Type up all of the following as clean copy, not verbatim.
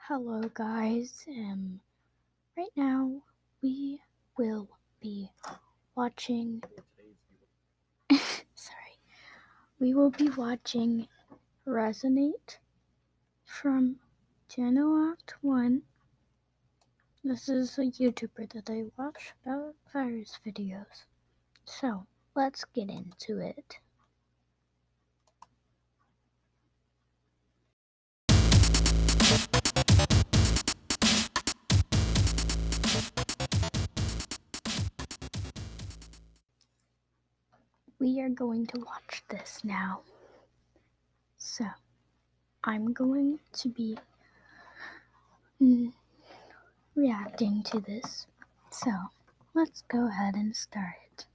Hello guys, right now we will be watching we will be watching Resonate from Danooct1. This is a YouTuber that I watch about virus videos. So let's get into it. We are going to watch this now. So I'm going to be reacting to this. So let's go ahead and start.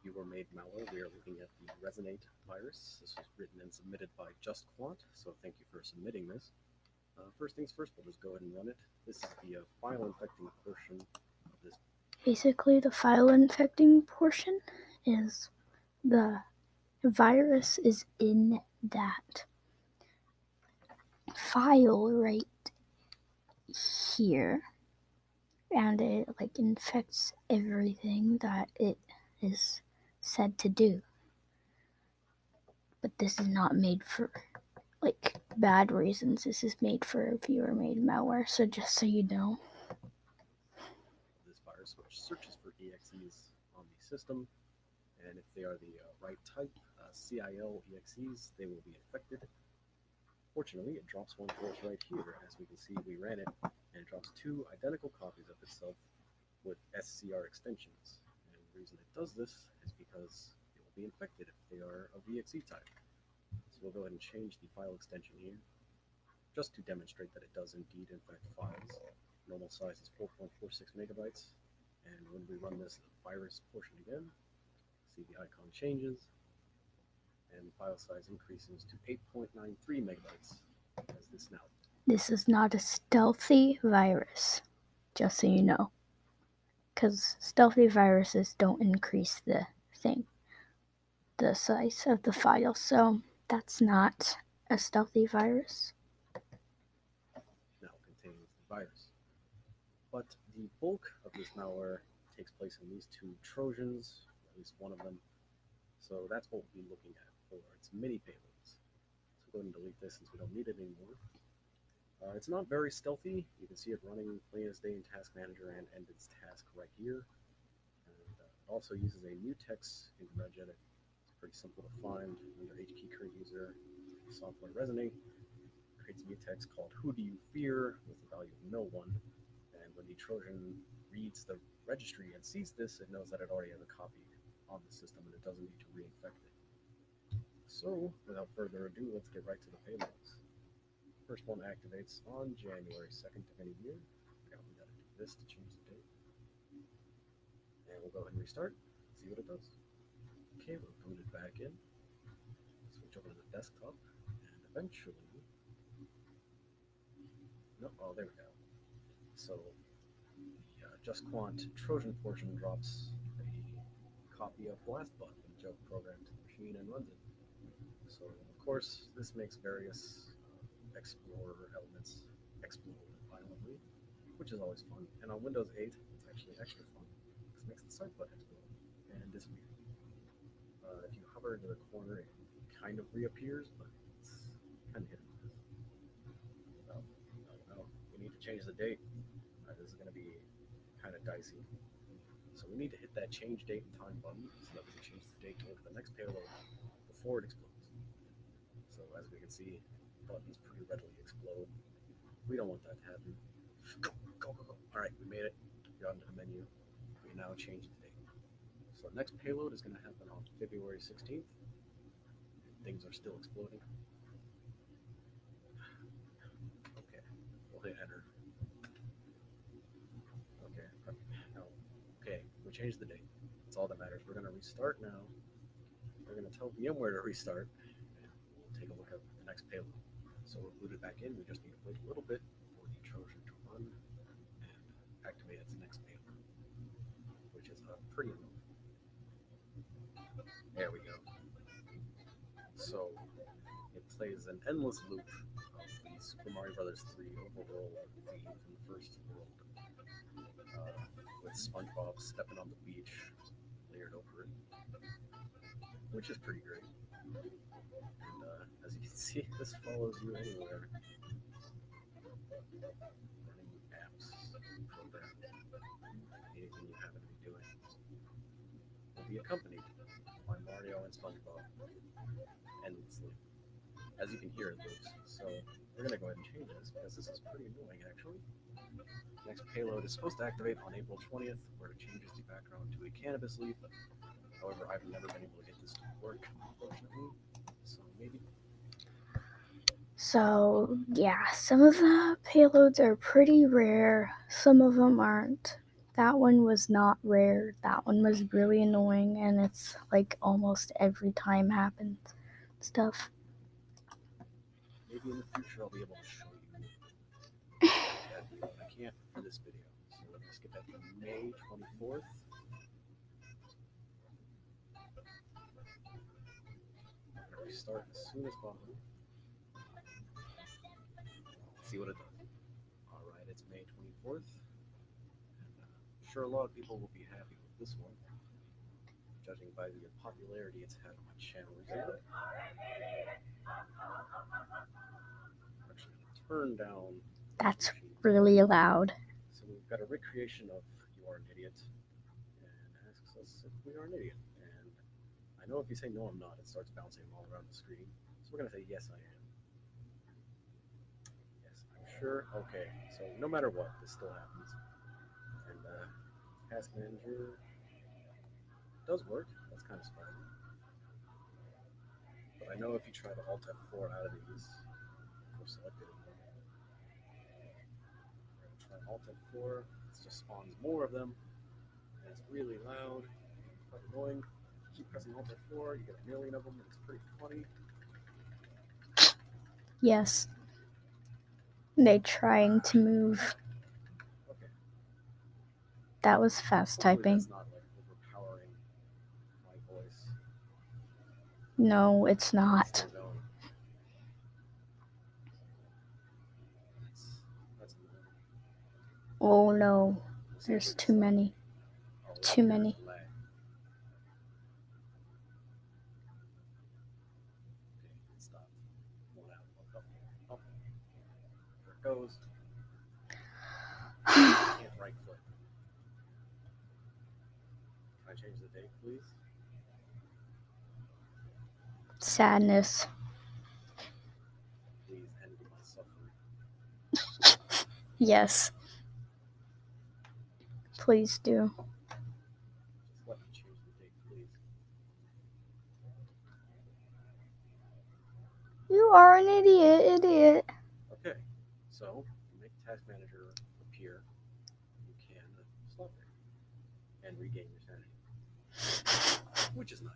Viewer-made malware. We are looking at the Resonate virus. This was written and submitted by Danooct1, so thank you for submitting this. First things first, we'll just go ahead and run it. This is the file infecting portion of this. Basically, the file infecting portion is the virus is in that file right here, and it infects everything that it is said to do. But this is not made for bad reasons. This is made for viewer-made malware. So just so you know. This virus, which searches for EXEs on the system, and if they are the right type, CIL EXEs, they will be infected. Fortunately, it drops one for us right here. As we can see, we ran it, and it drops two identical copies of itself with SCR extensions. And the reason it does this is because it will be infected if they are of EXE type. So we'll go ahead and change the file extension here, just to demonstrate that it does indeed infect files. Normal size is 4.46 megabytes, and when we run this virus portion again, see the icon changes, and file size increases to 8.93 megabytes as this now. This is not a stealthy virus, just so you know, because stealthy viruses don't increase the size of the file, so that's not a stealthy virus. Now contains the virus. But the bulk of this malware takes place in these two Trojans, at least one of them. So that's what we'll be looking at for its mini payloads. So go ahead and delete this since we don't need it anymore. It's not very stealthy. You can see it running plain as day in Task Manager and end its task right here. And it also uses a mutex in regedit. It's pretty simple to find under HKey current user software Resonate. It creates a mutex called Who Do You Fear with the value of no one. And when the Trojan reads the registry and sees this, it knows that it already has a copy on the system and it doesn't need to reinfect it. So, without further ado, let's get right to the payloads. First one activates on January 2nd of any year. We gotta do this to change the date. And we'll go ahead and restart, see what it does. Okay, we'll boot it back in. Switch over to the desktop, and eventually... No, oh, there we go. So, the JustQuant Trojan portion drops a copy of BlastBot with a joke program to the machine and runs it. So, of course, this makes various Explorer elements explode violently, which is always fun. And on Windows 8, it's actually extra fun, because it makes the start button explode and disappear. If you hover into the corner, it kind of reappears, but it's kind of hit or miss. No, we need to change the date. This is going to be kind of dicey. So we need to hit that change date and time button so that we can change the date to the next payload before it explodes. So as we can see, buttons pretty readily explode. We don't want that to happen. Go. All right, we made it. Got into the menu. We now change the date. So the next payload is going to happen on February 16th. Things are still exploding. Okay, we'll hit enter. Okay, no. Okay, we changed the date. That's all that matters. We're going to restart now. We're going to tell VMware to restart, and we'll take a look at the next payload. So we're booted back in. We just need to wait a little bit for the Trojan to run and activate its next payload. endless loop of the Super Mario Brothers 3 overworld theme from the first world, with SpongeBob stepping on the beach, layered over it, which is pretty great. And as you can see, this follows you anywhere. Running apps, program, anything you happen to be doing will be accompanied by Mario and SpongeBob endlessly. As you can hear, it loops. So we're gonna go ahead and change this because this is pretty annoying actually. Next payload is supposed to activate on April 20th, where it changes the background to a cannabis leaf. However, I've never been able to get this to work, unfortunately. So maybe. So, yeah, some of the payloads are pretty rare, some of them aren't. That one was not rare, that one was really annoying, and it's like almost every time happens stuff. Maybe in the future I'll be able to show you that payload. I can't for this video. So let's skip that to May 24th. I'm gonna restart as soon as possible. See what it does. Alright, it's May 24th. And I'm sure a lot of people will be happy with this one, judging by the popularity it's had on my channel recently. I'm actually going to turn down. That's really loud. So we've got a recreation of You Are an Idiot, and asks us if we are an idiot. And I know if you say no, I'm not, it starts bouncing all around the screen. So we're going to say yes, I am. Yes, I'm sure. Okay, so no matter what, this still happens. And Task Manager does work. That's kind of surprising. But I know if you try to Alt F4 out of these, or select it, try Alt F4, it just spawns more of them, and it's really loud, quite annoying. You keep pressing Alt F4, you get a million of them, and it's pretty funny. Yes. They're trying to move. Okay. That was fast Hopefully typing. that's not like overpowering my voice. No, it's not. Still going. That's annoying. Oh no, We'll see if there's we can too stop. many. Oh, right Too here many. is lag. Okay, it stopped. One out. Oh, there it goes. I can't right click. Can I change the date, please? Sadness. Please end my suffering. Yes. Please do. Just let me change the date, please. You are an idiot. Okay, so to make Task Manager appear, you can stop it and regain your sanity, which is nice.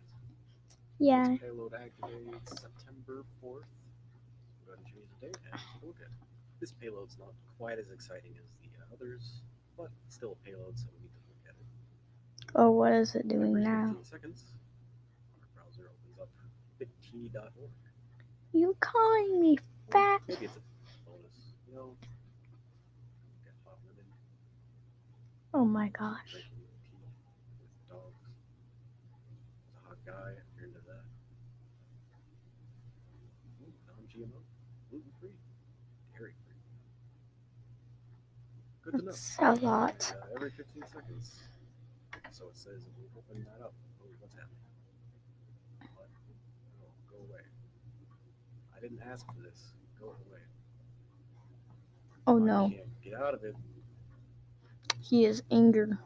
Yeah. This payload activates September 4th. Go ahead and change the date and take a look at it. This payload's not quite as exciting as the others, but still a payload, so we need to look at it. Oh, what is it doing Every now? 15 seconds, our browser opens up bit.org. You calling me fat? Maybe it's a bonus, you know. Get hot women. Oh my gosh. Drinking tea with dogs. There's a hot guy, if you're into that. Ooh, non-GMO, gluten-free, dairy-free. Good to know. That's a lot. And, every 15 seconds. So it says we'll open that up. Oh, what's happening? What? Oh, go away. I didn't ask for this. Go away. Oh I no. can't get out of it. He is angry. Need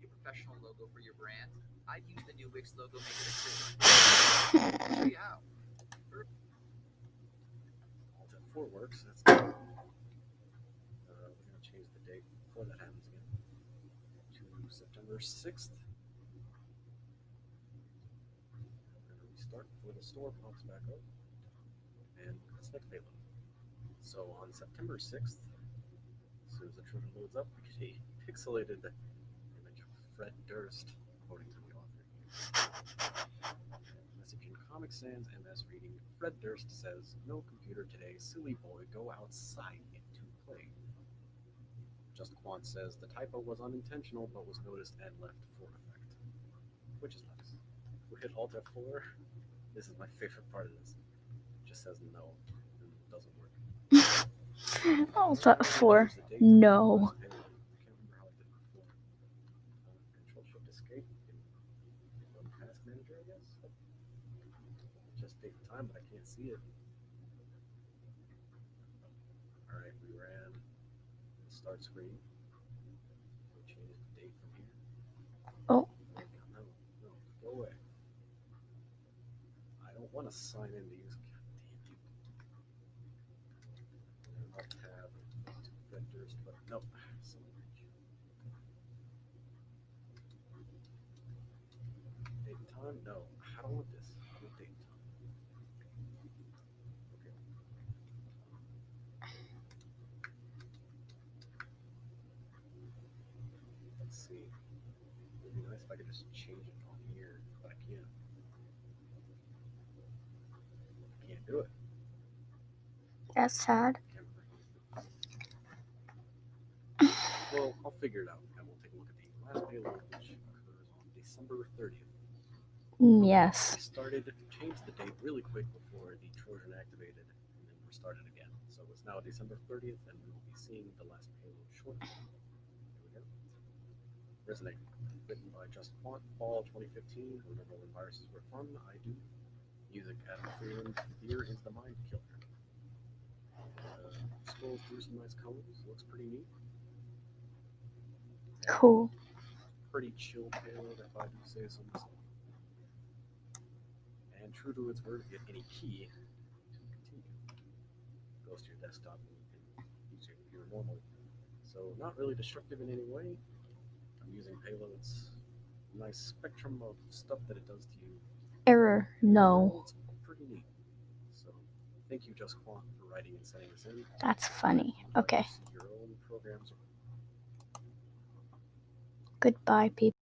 a professional logo for your brand? I'd use the new Wix logo maker system. I'll show you how. Alt F4 works. That's good. We're going to change the date before that happens again to September 6th. We're going to restart before the store pops back up. And let's next payload. So on September 6th, as soon as the Trojan loads up, we get a pixelated image of Fred Durst, according to the author. And this Recipient Comic Sans MS reading Fred Durst says, "No computer today, silly boy, go outside into play." Just Quant says the typo was unintentional but was noticed and left for effect, which is nice. We hit Alt F4. This is my favorite part of this. It just says no, and it doesn't work. Alt F4. No. I can't remember how I did it before. Control Shift Escape in Run Task Manager, I guess. Just take the time, but I can't see it. Alright, we ran the start screen. We changed the date from here. Oh. No, go away. I don't want to sign in to use. God damn you. Tab Fred Durst, but no. Date and time? No. I don't want this. I want date and time. Okay. Let's see. It would be nice if I could just change it on here, but I can't. I can't do it. That's sad. Well, I'll figure it out, and we'll take a look at the last payload, which occurs on December 30th. Yes. We changed the date really quick before the Trojan activated, and then restarted again. So it's now December 30th, and we will be seeing the last payload shortly. Here we go. Resonate. Written by Just Quant, fall 2015. Remember when viruses were fun? I do. Music, Adam Freeland. Veer into the Mind Killer. Scrolls through some nice colors. Looks pretty neat. Cool. Pretty chill payload, if I do say so myself. And true to its word, get any key to continue. Goes to your desktop and you can use your computer normally. So not really destructive in any way. I'm using payloads. Nice spectrum of stuff that it does to you. Error. No. It's pretty neat. So thank you, Just Quant, for writing and sending this in. That's funny. Okay. See your own programs. Goodbye, people.